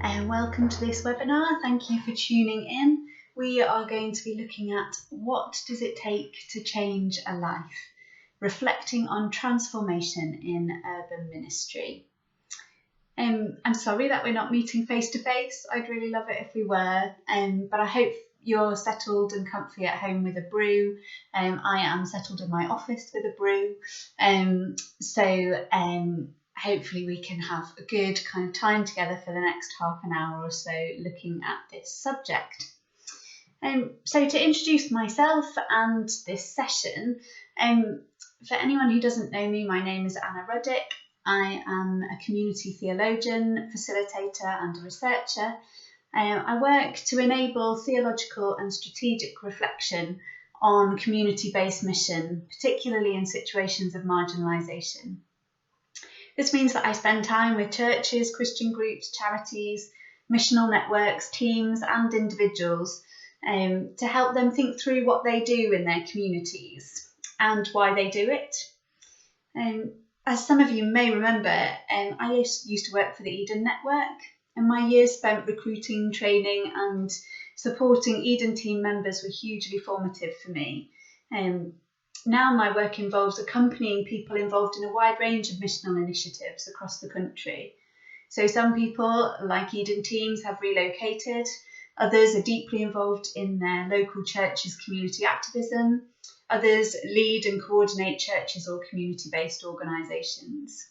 and welcome to this webinar. Thank you for tuning in. We are going to be looking at what does it take to change a life, reflecting on transformation in urban ministry. I'm sorry that we're not meeting face to face. I'd really love it if we were, but I hope you're settled and comfy at home with a brew. I am settled in my office with a brew. Hopefully we can have a good kind of time together for the next half an hour or so looking at this subject. So to introduce myself and this session, for anyone who doesn't know me, my name is Anna Ruddick. I am a community theologian, facilitator and a researcher. I work to enable theological and strategic reflection on community-based mission, particularly in situations of marginalisation. This means that I spend time with churches, Christian groups, charities, missional networks, teams and individuals to help them think through what they do in their communities and why they do it. As some of you may remember, I used to work for the Eden Network, and my years spent recruiting, training and supporting Eden team members were hugely formative for me. Now my work involves accompanying people involved in a wide range of missional initiatives across the country. So some people, like Eden teams, have relocated, others are deeply involved in their local church's community activism, others lead and coordinate churches or community-based organisations.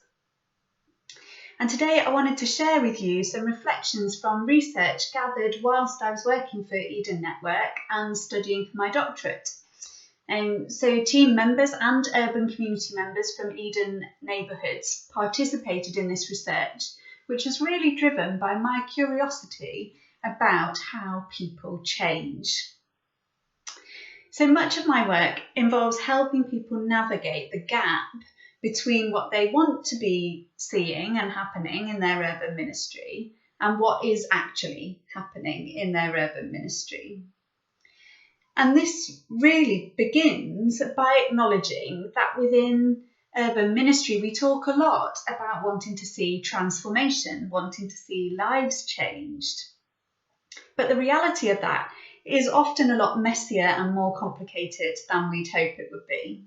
And today I wanted to share with you some reflections from research gathered whilst I was working for Eden Network and studying for my doctorate. So team members and urban community members from Eden neighbourhoods participated in this research, which was really driven by my curiosity about how people change. So much of my work involves helping people navigate the gap between what they want to be seeing and happening in their urban ministry and what is actually happening in their urban ministry. And this really begins by acknowledging that within urban ministry, we talk a lot about wanting to see transformation, wanting to see lives changed. But the reality of that is often a lot messier and more complicated than we'd hope it would be.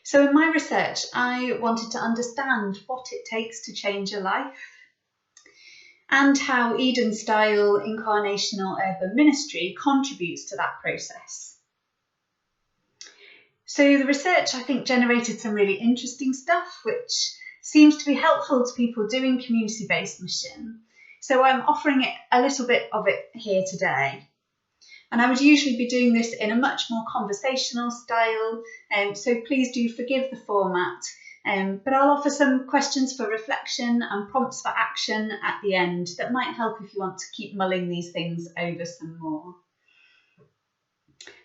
So in my research, I wanted to understand what it takes to change a life, and how Eden-style incarnational urban ministry contributes to that process. So the research, I think, generated some really interesting stuff, which seems to be helpful to people doing community-based mission. So I'm offering it a little bit of it here today. And I would usually be doing this in a much more conversational style, so please do forgive the format. But I'll offer some questions for reflection and prompts for action at the end that might help if you want to keep mulling these things over some more.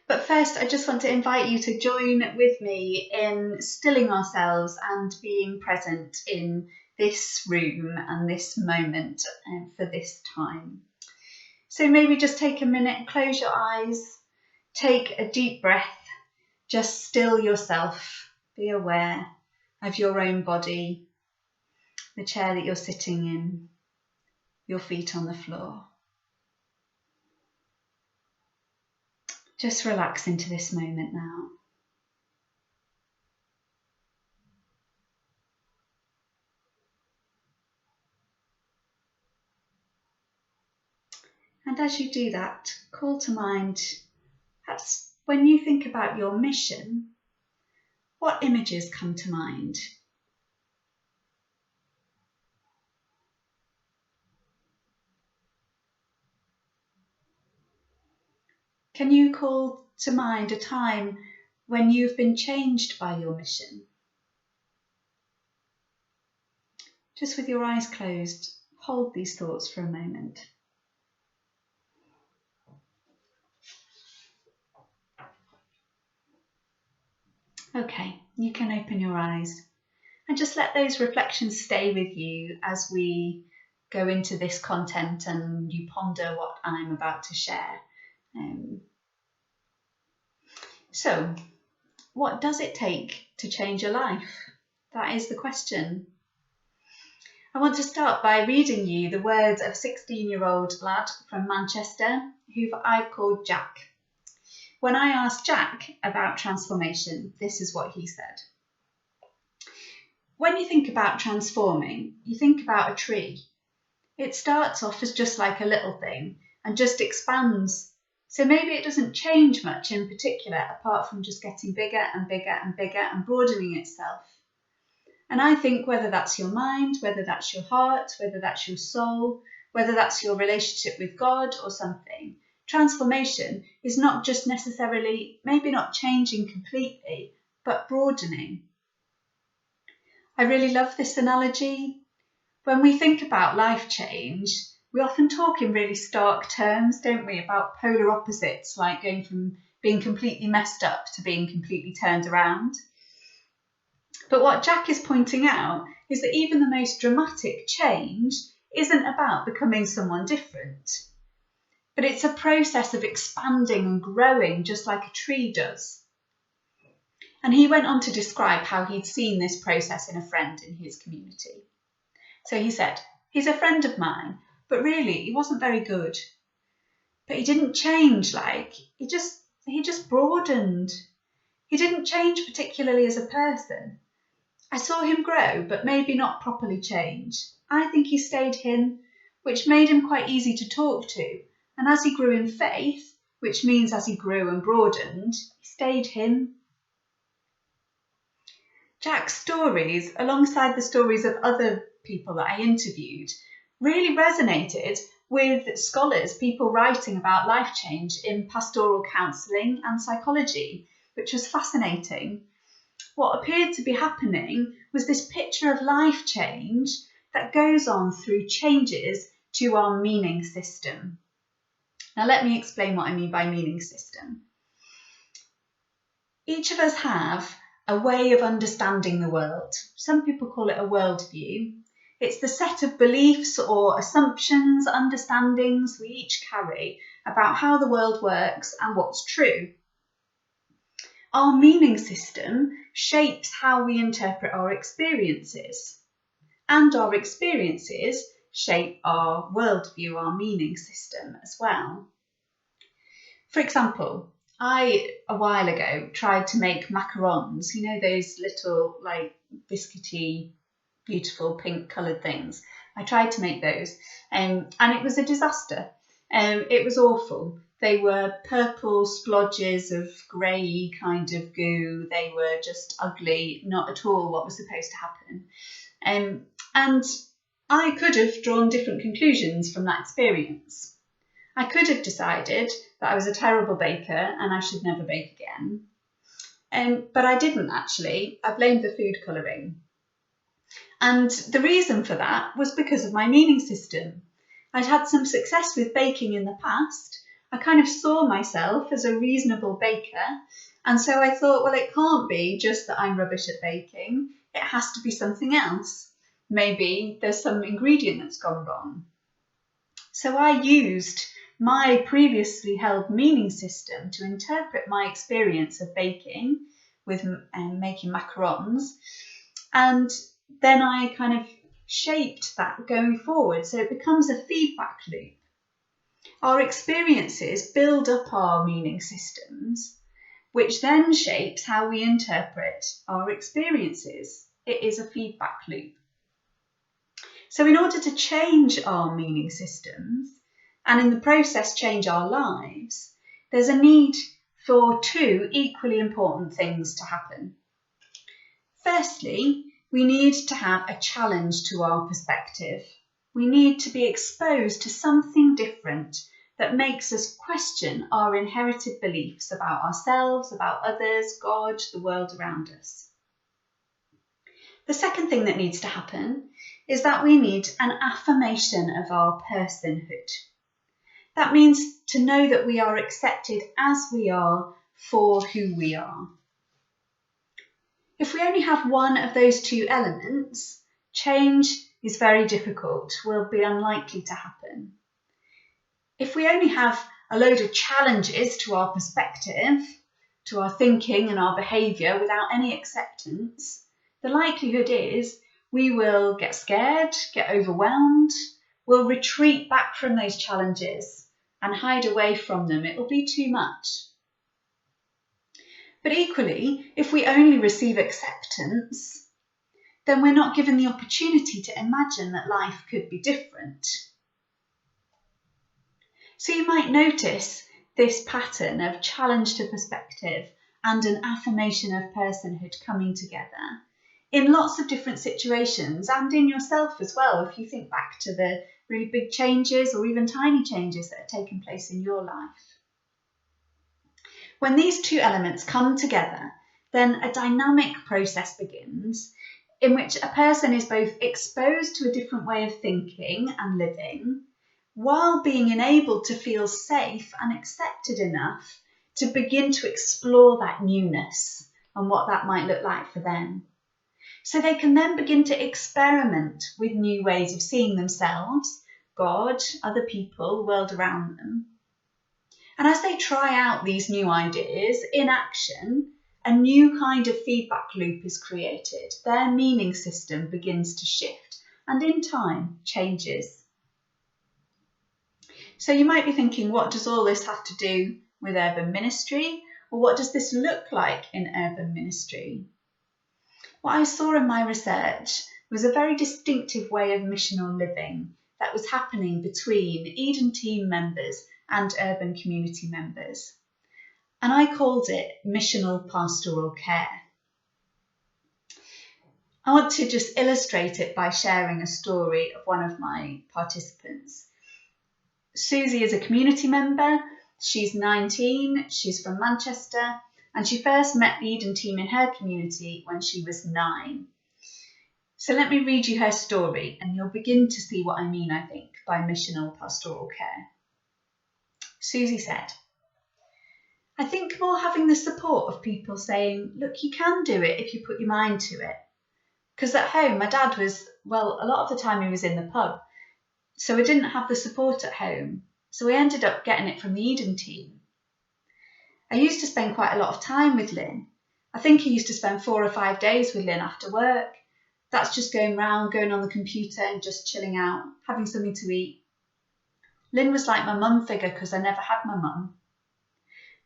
But first, I just want to invite you to join with me in stilling ourselves and being present in this room and this moment for this time. So maybe just take a minute, close your eyes, take a deep breath, just still yourself, be aware of your own body, the chair that you're sitting in, your feet on the floor. Just relax into this moment now. And as you do that, call to mind, perhaps when you think about your mission, what images come to mind? Can you call to mind a time when you've been changed by your mission? Just with your eyes closed, hold these thoughts for a moment. Okay, you can open your eyes and just let those reflections stay with you as we go into this content and you ponder what I'm about to share. So, what does it take to change a life? That is the question. I want to start by reading you the words of a 16-year-old lad from Manchester who I've called Jack. When I asked Jack about transformation, this is what he said. When you think about transforming, you think about a tree. It starts off as just like a little thing and just expands. So maybe it doesn't change much in particular, apart from just getting bigger and bigger and bigger and broadening itself. And I think whether that's your mind, whether that's your heart, whether that's your soul, whether that's your relationship with God or something, transformation is not just necessarily, maybe not changing completely, but broadening. I really love this analogy. When we think about life change, we often talk in really stark terms, don't we, about polar opposites, like going from being completely messed up to being completely turned around. But what Jack is pointing out is that even the most dramatic change isn't about becoming someone different, but it's a process of expanding and growing just like a tree does. And he went on to describe how he'd seen this process in a friend in his community. So he said, he's a friend of mine, but really he wasn't very good. But he didn't change, he just broadened. He didn't change particularly as a person. I saw him grow, but maybe not properly change. I think he stayed him, which made him quite easy to talk to. And as he grew in faith, which means as he grew and broadened, he stayed him. Jack's stories, alongside the stories of other people that I interviewed, really resonated with scholars, people writing about life change in pastoral counselling and psychology, which was fascinating. What appeared to be happening was this picture of life change that goes on through changes to our meaning system. Now let me explain what I mean by meaning system. Each of us have a way of understanding the world. Some people call it a worldview. It's the set of beliefs or assumptions, understandings we each carry about how the world works and what's true. Our meaning system shapes how we interpret our experiences, and our experiences shape our worldview, our meaning system as well. For example, I, a while ago, tried to make macarons, those little biscuity, beautiful pink coloured things. I tried to make those and it was a disaster. It was awful. They were purple splodges of grey kind of goo. They were just ugly, not at all what was supposed to happen. And I could have drawn different conclusions from that experience. I could have decided that I was a terrible baker and I should never bake again. But I didn't actually. I blamed the food colouring. And the reason for that was because of my meaning system. I'd had some success with baking in the past. I kind of saw myself as a reasonable baker. And so I thought, well, it can't be just that I'm rubbish at baking. It has to be something else. Maybe there's some ingredient that's gone wrong. So I used my previously held meaning system to interpret my experience of baking with making macarons. And then I kind of shaped that going forward. So it becomes a feedback loop. Our experiences build up our meaning systems, which then shapes how we interpret our experiences. It is a feedback loop. So in order to change our meaning systems, and in the process change our lives, there's a need for two equally important things to happen. Firstly, we need to have a challenge to our perspective. We need to be exposed to something different that makes us question our inherited beliefs about ourselves, about others, God, the world around us. The second thing that needs to happen is that we need an affirmation of our personhood. That means to know that we are accepted as we are for who we are. If we only have one of those two elements, change is very difficult, will be unlikely to happen. If we only have a load of challenges to our perspective, to our thinking and our behaviour without any acceptance, the likelihood is We will get scared, get overwhelmed, we'll retreat back from those challenges and hide away from them. It'll be too much. But equally, if we only receive acceptance, then we're not given the opportunity to imagine that life could be different. So you might notice this pattern of challenge to perspective and an affirmation of personhood coming together in lots of different situations and in yourself as well, if you think back to the really big changes or even tiny changes that have taken place in your life. When these two elements come together, then a dynamic process begins in which a person is both exposed to a different way of thinking and living, while being enabled to feel safe and accepted enough to begin to explore that newness and what that might look like for them. So they can then begin to experiment with new ways of seeing themselves, God, other people, the world around them. And as they try out these new ideas in action, a new kind of feedback loop is created. Their meaning system begins to shift and in time changes. So you might be thinking, what does all this have to do with urban ministry? Or what does this look like in urban ministry? What I saw in my research was a very distinctive way of missional living that was happening between Eden team members and urban community members. And I called it missional pastoral care. I want to just illustrate it by sharing a story of one of my participants. Susie is a community member. She's 19, she's from Manchester, and she first met the Eden team in her community when she was 9. So let me read you her story and you'll begin to see what I mean, I think, by missional pastoral care. Susie said, I think more having the support of people saying, look, you can do it if you put your mind to it. Because at home, my dad was, well, a lot of the time he was in the pub. So I didn't have the support at home. So I ended up getting it from the Eden team. I used to spend quite a lot of time with Lynn. I think I used to spend 4 or 5 days with Lynn after work. That's just going round, going on the computer and just chilling out, having something to eat. Lynn was like my mum figure because I never had my mum.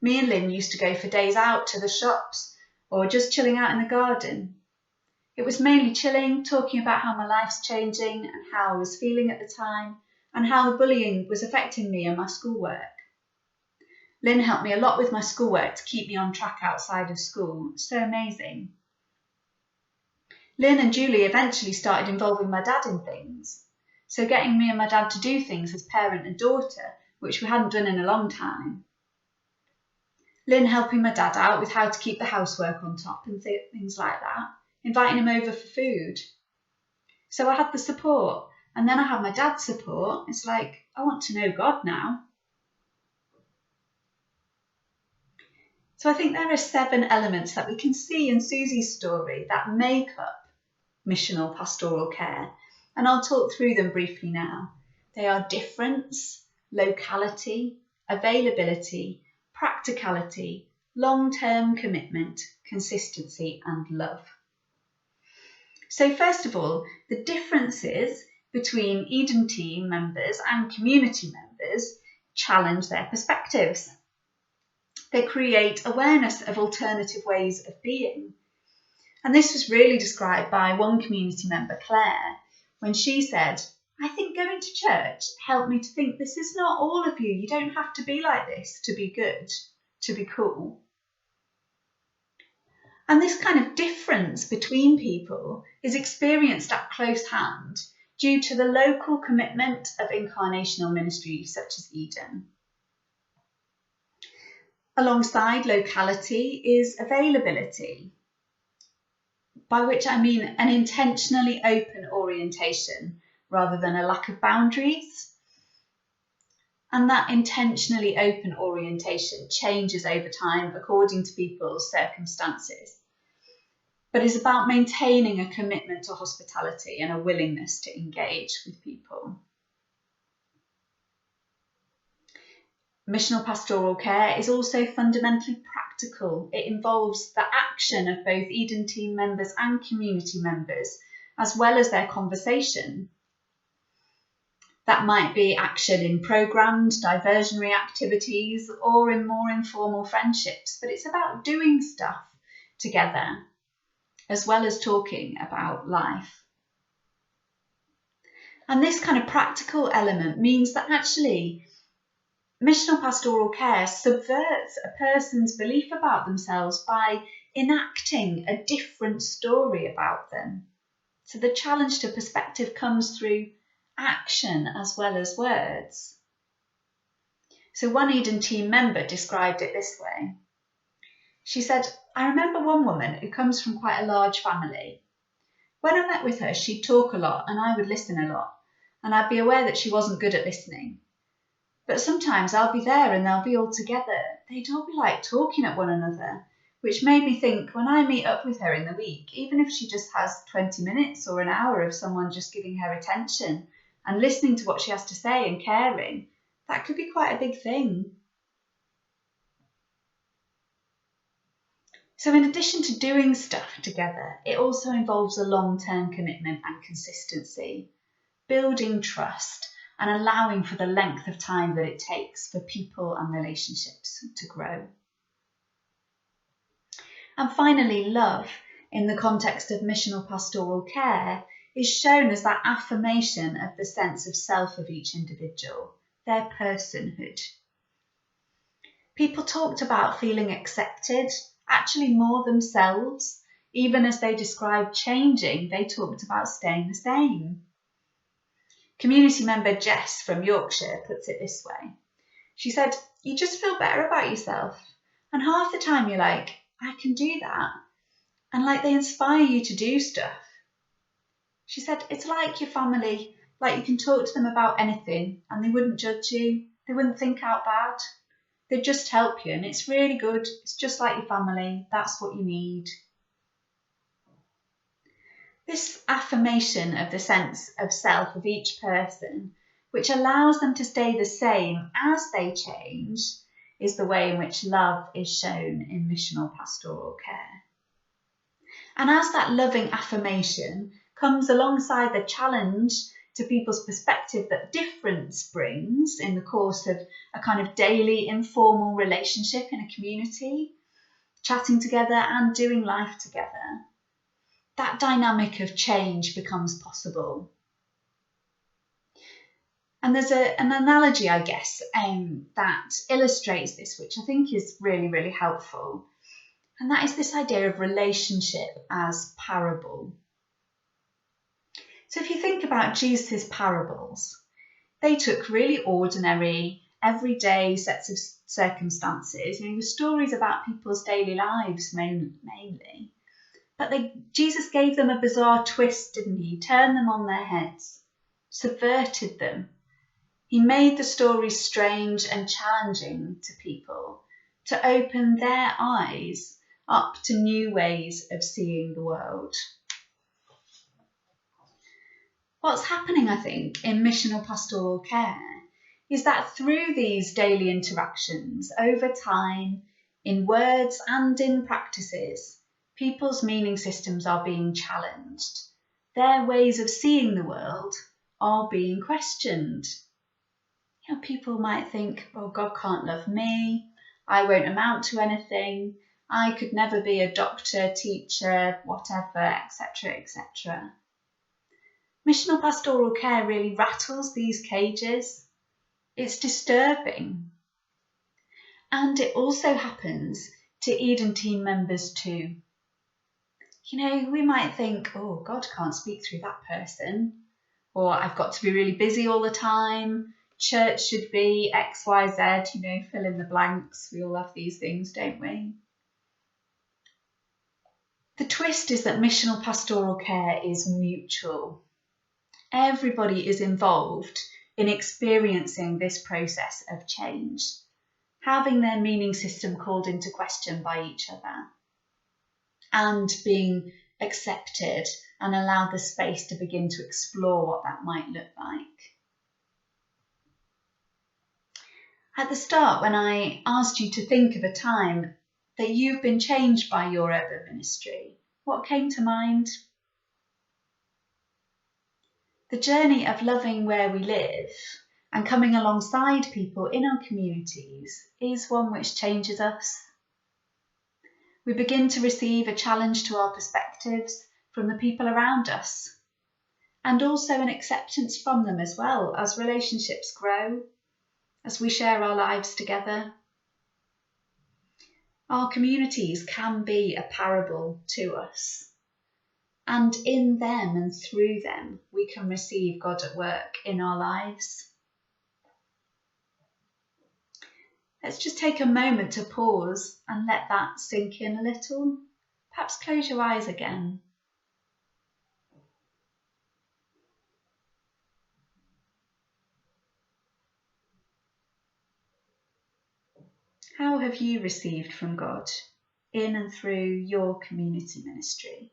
Me and Lynn used to go for days out to the shops or just chilling out in the garden. It was mainly chilling, talking about how my life's changing and how I was feeling at the time and how the bullying was affecting me and my schoolwork. Lynn helped me a lot with my schoolwork to keep me on track outside of school. So amazing. Lynn and Julie eventually started involving my dad in things. So getting me and my dad to do things as parent and daughter, which we hadn't done in a long time. Lynn helping my dad out with how to keep the housework on top and things like that, inviting him over for food. So I had the support, and then I had my dad's support. It's like, I want to know God now. So I think there are 7 elements that we can see in Susie's story that make up missional pastoral care, and I'll talk through them briefly now. They are difference, locality, availability, practicality, long-term commitment, consistency, and love. So first of all, the differences between Eden team members and community members challenge their perspectives. They create awareness of alternative ways of being. And this was really described by one community member, Claire, when she said, I think going to church helped me to think this is not all of you. You don't have to be like this to be good, to be cool. And this kind of difference between people is experienced at close hand due to the local commitment of incarnational ministry such as Eden. Alongside locality is availability, by which I mean an intentionally open orientation rather than a lack of boundaries. And that intentionally open orientation changes over time according to people's circumstances, but is about maintaining a commitment to hospitality and a willingness to engage with people. Missional pastoral care is also fundamentally practical. It involves the action of both Eden team members and community members as well as their conversation. That might be action in programmed diversionary activities or in more informal friendships, but it's about doing stuff together as well as talking about life. And this kind of practical element means that actually missional pastoral care subverts a person's belief about themselves by enacting a different story about them. So the challenge to perspective comes through action as well as words. So one Eden team member described it this way. She said, "I remember one woman who comes from quite a large family. When I met with her, she'd talk a lot and I would listen a lot, and I'd be aware that she wasn't good at listening. But sometimes I'll be there and they'll be all together. They'd all be like talking at one another, which made me think when I meet up with her in the week, even if she just has 20 minutes or an hour of someone just giving her attention and listening to what she has to say and caring, that could be quite a big thing." So in addition to doing stuff together, it also involves a long-term commitment and consistency, building trust and allowing for the length of time that it takes for people and relationships to grow. And finally, love, in the context of missional pastoral care, is shown as that affirmation of the sense of self of each individual, their personhood. People talked about feeling accepted, actually more themselves. Even as they described changing, they talked about staying the same. Community member Jess from Yorkshire puts it this way. She said, "You just feel better about yourself. And half the time you're like, I can do that. And like they inspire you to do stuff." She said, "It's like your family, like you can talk to them about anything and they wouldn't judge you. They wouldn't think out bad. They'd just help you and it's really good. It's just like your family. That's what you need." This affirmation of the sense of self of each person, which allows them to stay the same as they change, is the way in which love is shown in missional pastoral care. And as that loving affirmation comes alongside the challenge to people's perspective that difference brings in the course of a kind of daily informal relationship in a community, chatting together and doing life together, that dynamic of change becomes possible. And there's an analogy, I guess, that illustrates this, which I think is really, really helpful. And that is this idea of relationship as parable. So if you think about Jesus' parables, they took really ordinary, everyday sets of circumstances, the stories about people's daily lives mainly. But Jesus gave them a bizarre twist, didn't he? He turned them on their heads, subverted them. He made the stories strange and challenging to people to open their eyes up to new ways of seeing the world. What's happening, I think, in missional pastoral care is that through these daily interactions, over time, in words and in practices, people's meaning systems are being challenged. Their ways of seeing the world are being questioned. People might think, "Oh, God can't love me. I won't amount to anything. I could never be a doctor, teacher, whatever, etc., etc." Missional pastoral care really rattles these cages. It's disturbing. And it also happens to Eden team members too. We might think, "Oh, God can't speak through that person." Or "I've got to be really busy all the time. Church should be X, Y, Z, fill in the blanks." We all have these things, don't we? The twist is that missional pastoral care is mutual. Everybody is involved in experiencing this process of change, having their meaning system called into question by each other, and being accepted and allowed the space to begin to explore what that might look like. At the start, when I asked you to think of a time that you've been changed by your urban ministry, what came to mind? The journey of loving where we live and coming alongside people in our communities is one which changes us. We begin to receive a challenge to our perspectives from the people around us, and also an acceptance from them as well as relationships grow, as we share our lives together. Our communities can be a parable to us, and in them and through them we can receive God at work in our lives. Let's just take a moment to pause and let that sink in a little. Perhaps close your eyes again. How have you received from God in and through your community ministry?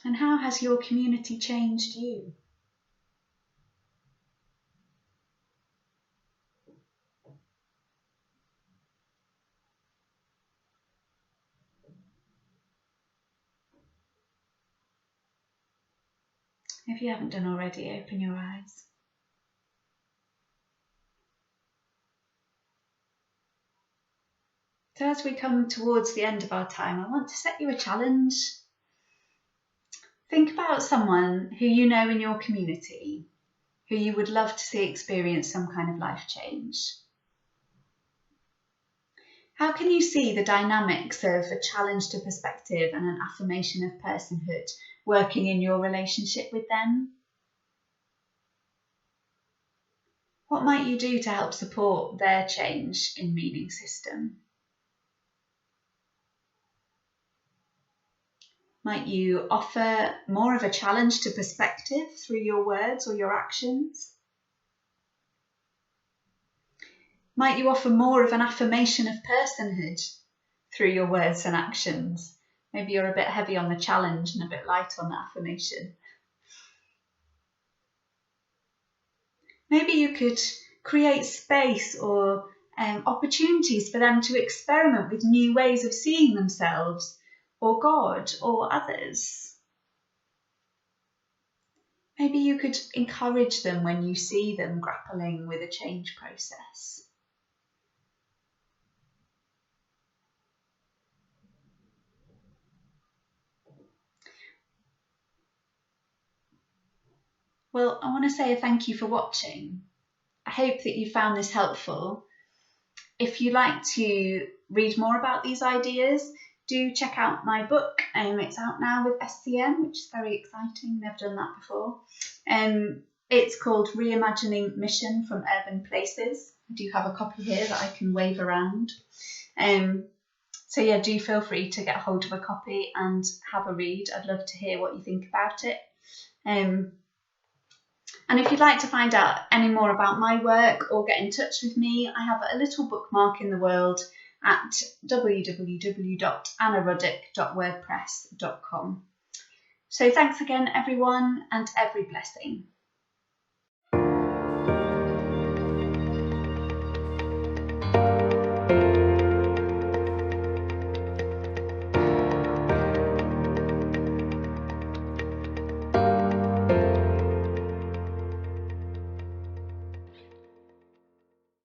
And how has your community changed you? If you haven't done already, open your eyes. So as we come towards the end of our time, I want to set you a challenge. Think about someone who you know in your community who you would love to see experience some kind of life change. How can you see the dynamics of a challenge to perspective and an affirmation of personhood working in your relationship with them? What might you do to help support their change in meaning system? Might you offer more of a challenge to perspective through your words or your actions? Might you offer more of an affirmation of personhood through your words and actions? Maybe you're a bit heavy on the challenge and a bit light on the affirmation. Maybe you could create space or opportunities for them to experiment with new ways of seeing themselves or God or others. Maybe you could encourage them when you see them grappling with a change process. Well, I want to say a thank you for watching. I hope that you found this helpful. If you'd like to read more about these ideas, do check out my book. It's out now with SCM, which is very exciting. Never done that before. It's called Reimagining Mission from Urban Places. I do have a copy here that I can wave around. So yeah, do feel free to get hold of a copy and have a read. I'd love to hear what you think about it. And if you'd like to find out any more about my work or get in touch with me, I have a little bookmark in the world at www.annaruddick.wordpress.com. So thanks again, everyone, and every blessing.